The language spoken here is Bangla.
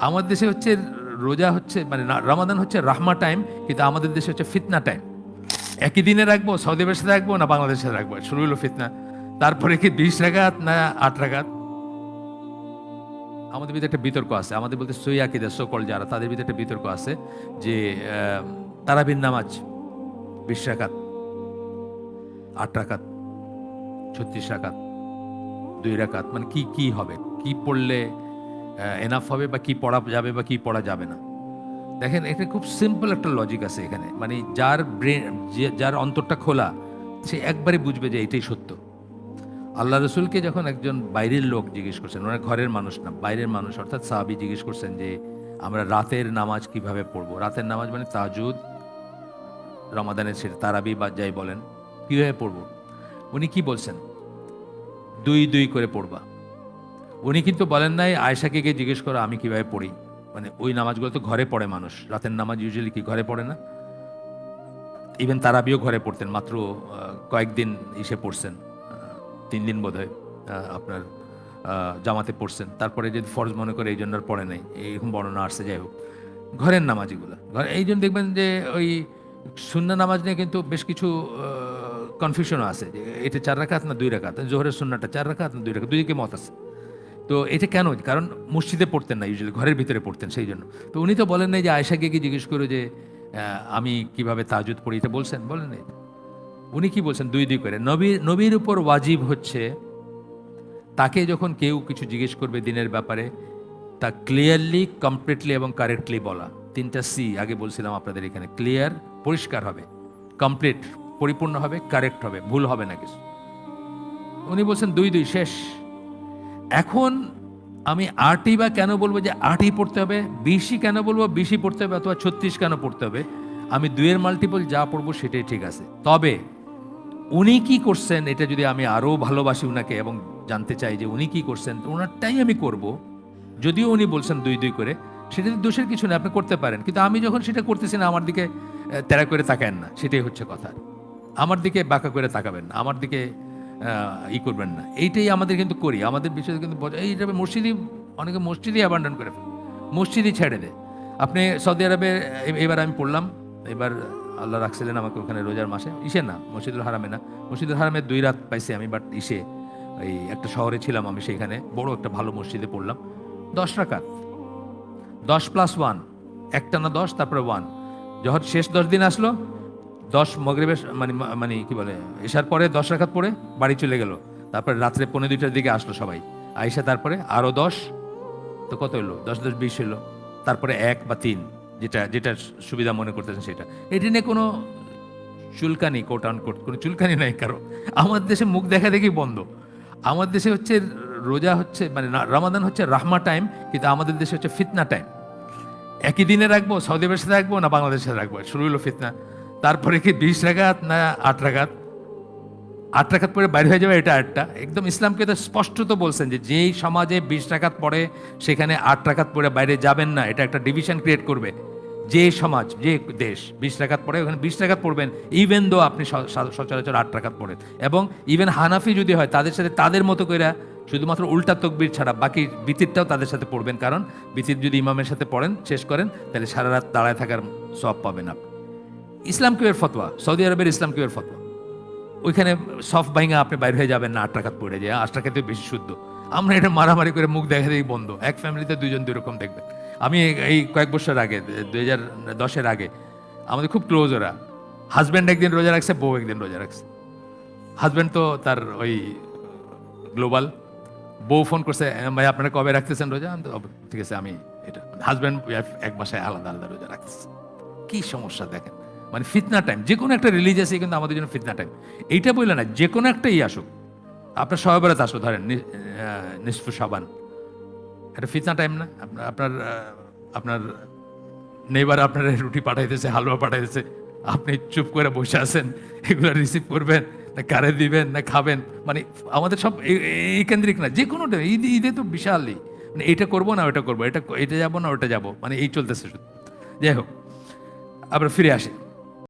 আমাদের দেশে হচ্ছে রোজা হচ্ছে মানে রমাদান হচ্ছে রাহমা টাইম, কিন্তু আমাদের দেশে হচ্ছে ফিতনা টাইম। একই দিনে রাখবো, সৌদি আরবের সাথে রাখবো না বাংলাদেশের সাথে রাখবো, শুরু হলো ফিতনা। তারপরে কি 20 রাকাত না 8 রাকাত? আমাদের ভিতরে একটা বিতর্ক আছে, আমাদের বলতে সৈয়াকিদা সকল যারা, তাদের ভিতরে একটা বিতর্ক আছে যে তারাবির নামাজ 20 রাকাত, 8 রাকাত, 36 রাকাত, 2 রাকাত, মানে কি কি হবে, কি পড়লে এনাফ হবে, বা কি পড়া যাবে বা কি পড়া যাবে না। দেখেন, এটা খুব সিম্পল একটা লজিক আছে এখানে, মানে যার ব্রেন, যার অন্তরটা খোলা, সে একবারে বুঝবে যে এটাই সত্য। আল্লাহ রসুলকে যখন একজন বাইরের লোক জিজ্ঞেস করছেন, ওনার ঘরের মানুষ না, বাইরের মানুষ অর্থাৎ সাহাবী জিজ্ঞেস করছেন যে আমরা রাতের নামাজ কিভাবে পড়বো, রাতের নামাজ মানে তাহাজ্জুদ, রমাদানের সেটা তারাবি বা যাই বলেন, কিভাবে পড়বো? উনি কি বলছেন? 2 করে পড়বা। উনি কিন্তু বলেন নাই আয়েশাকে গিয়ে জিজ্ঞেস করো আমি কিভাবে পড়ি, মানে ওই নামাজগুলো তো ঘরে পড়ে মানুষ, রাতের নামাজ ইউজুয়ালি কি ঘরে পড়ে না? ইভেন তারাবিও ঘরে পড়তেন, মাত্র কয়েকদিন ইসে পড়ছেন, 3 দিন বোধ হয় আপনার জামাতে পড়ছেন, তারপরে যদি ফরজ মনে করে এই জন্য আর পড়ে নাই, এইরকম বর্ণনা আসছে। যাই হোক, ঘরের নামাজ এগুলো ঘরে, এই জন্য দেখবেন যে ওই সুন্না নামাজ নিয়ে কিন্তু বেশ কিছু কনফিউশনও আছে যে এটা 4 রাকাত না 2 রাকাত, জোহরের সুন্নাটা 4 রাকাত না 2 রাকাত, দুদিকে মত আছে। তো এটা কেন? কারণ মসজিদে পড়তেন না, ইউজুয়ালি ঘরের ভিতরে পড়তেন, সেই জন্য। তো উনি তো বলেন নাই যে আয়েশাকে গিয়ে জিজ্ঞেস করো যে আমি কিভাবে তাহাজ্জুদ পড়ি, এটা বলছেন? বলেন নাই। উনি কি বলছেন? 2 করে। নবীর উপর ওয়াজিব হচ্ছে তাকে যখন কেউ কিছু জিজ্ঞেস করবে দিনের ব্যাপারে, তা ক্লিয়ারলি, কমপ্লিটলি এবং কারেক্টলি বলা। 3টা সি আগে বলছিলাম আপনাদের এখানে, ক্লিয়ার পরিষ্কার হবে, কমপ্লিট পরিপূর্ণ হবে, কারেক্ট হবে, ভুল হবে না কিছু। উনি বলছেন 2 শেষ। এখন আমি 8ই বা কেন বলবো যে 8ই পড়তে হবে, 20ই কেন বলবো 20ই পড়তে হবে, অথবা 36 কেন পড়তে হবে? আমি 2-এর মাল্টিপল যা পড়বো সেটাই ঠিক আছে। তবে উনি কি করছেন এটা যদি আমি আরও ভালোবাসি উনাকে এবং জানতে চাই যে উনি কি করছেন, তো ওনারটাই আমি করব। যদিও উনি বলছেন 2 করে, সেটাতে দোষের কিছু নেই, আপনি করতে পারেন। কিন্তু আমি যখন সেটা করতেছি না, আমার দিকে তেরা করে তাকায়েন না, সেটাই হচ্ছে কথা। আমার দিকে বাঁকা করে তাকাবেন না, আমার দিকে ই করবেন না, এইটাই আমাদের কিন্তু করি। আমাদের বিষয়ে কিন্তু এইটা মসজিদই, অনেকে মসজিদই অ্যাবান্ডন করে ফেলে, মসজিদই ছেড়ে দেয়। আপনি সৌদি আরবে, এবার আমি পড়লাম, এবার আল্লাহ রাখছিলেন আমাকে ওখানে রোজার মাসে, ইসে না মসজিদুল হারামে না, মসজিদুল হারামে 2 রাত পাইছি আমি, বাট ইসে এই একটা শহরে ছিলাম আমি, সেইখানে বড় একটা ভালো মসজিদে পড়লাম 10 রাকাত, 10+1, একটা না 10, তারপরে 1। যখন শেষ 10 দিন আসলো, 10 মগরিবের মানে মানে কি বলে এশার পরে 10 রাকাত পড়ে বাড়ি চলে গেল। তারপরে রাত্রে 1:45টার দিকে আসলো সবাই, আইসা তারপরে আরো 10, তো কত হলো? 10 10 20 হলো। তারপরে 1 বা 3, যেটা যেটা সুবিধা মনে করতেছেন সেটা। এটি নিয়ে কোনো চুলকানি, কোট আন কোট কোনো চুলকানি নাই কারো। আমাদের দেশে মুখ দেখা দেখি বন্ধ। আমাদের দেশে হচ্ছে রোজা হচ্ছে মানে রমাদান হচ্ছে রাহমা টাইম, কিন্তু আমাদের দেশে হচ্ছে ফিতনা টাইম। একই দিনে রাখবো, সৌদি আরবের সাথে রাখবো না বাংলাদেশের সাথে রাখবো, শুরু হলো ফিতনা। তারপরে কি 20 রাকাত না 8 রাকাত? 8 রাকাত পরে বাইরে হয়ে যাবে, এটা একটা একদম ইসলামকে তো স্পষ্ট তো বলছেন যে যেই সমাজে 20 রাকাত পড়ে সেখানে 8 রাকাত পরে বাইরে যাবেন না, এটা একটা ডিভিশন ক্রিয়েট করবে। যে সমাজ, যে দেশ 20 রাকাত পড়ে ওখানে 20 রাকাত পড়বেন, ইভেন দো আপনি সচরাচর 8 রাকাত পড়েন। এবং ইভেন হানাফি যদি হয় তাদের সাথে তাদের মতো করে শুধুমাত্র উল্টা তকবির ছাড়া বাকি বিতিরটাও তাদের সাথে পড়বেন, কারণ বিতির যদি ইমামের সাথে পড়েন শেষ করেন তাহলে সারা রাত দাঁড়ায় থাকার সওয়াব পাবেন আপনি। ইসলাম কিউয়ের ফতোয়া, সৌদি আরবের ইসলাম কিউয়ের ফতোয়া। ওইখানে সফট ভাইঙ্গা আপনি বাইরে হয়ে যাবেন না, 8 রাকাত পড়ে যায়, 8 রাকাতে বেশি শুদ্ধ। আমরা এটা মারামারি করে মুখ দেখা দেখি বন্ধ, এক ফ্যামিলিতে 2 জন 2 রকম দেখবেন। আমি এই কয়েক বছর আগে 2010-এর আগে আমাদের খুব ক্লোজ ওরা, হাজব্যান্ড একদিন রোজা রাখছে, বউ একদিন রোজা রাখছে। হাজব্যান্ড তো তার ওই গ্লোবাল, বউ ফোন করছে ভাই আপনারা কবে রাখতেছেন রোজা? ঠিক আছে আমি এটা, হাজব্যান্ড এক বাসায় আলাদা আলাদা রোজা রাখতেছে। কি সমস্যা দেখেন, মানে ফিতনা টাইম। যে কোনো একটা রিলিজিয়াসই কিন্তু আমাদের জন্য ফিতনা টাইম। এইটা বললে না, যে কোনো একটাই আসুক, আপনার শবে বরাত আসলো ধরেন নিসফু শাবান, এটা ফিতনা টাইম না? আপনার আপনার নেইবার আপনার রুটি পাঠাইতেছে, হালুয়া পাঠাইতেছে, আপনি চুপ করে বসে আছেন, এগুলো রিসিভ করবেন না কারে দিবেন না খাবেন? মানে আমাদের সব এই কেন্দ্রিক না, যে কোনো ঈদে তো বিশালই মানে এটা করবো না ওটা করবো, এটা যাবো না ওটা যাবো, মানে এই চলতেছে শুধু। যাই হোক, আবার ফিরে আসি।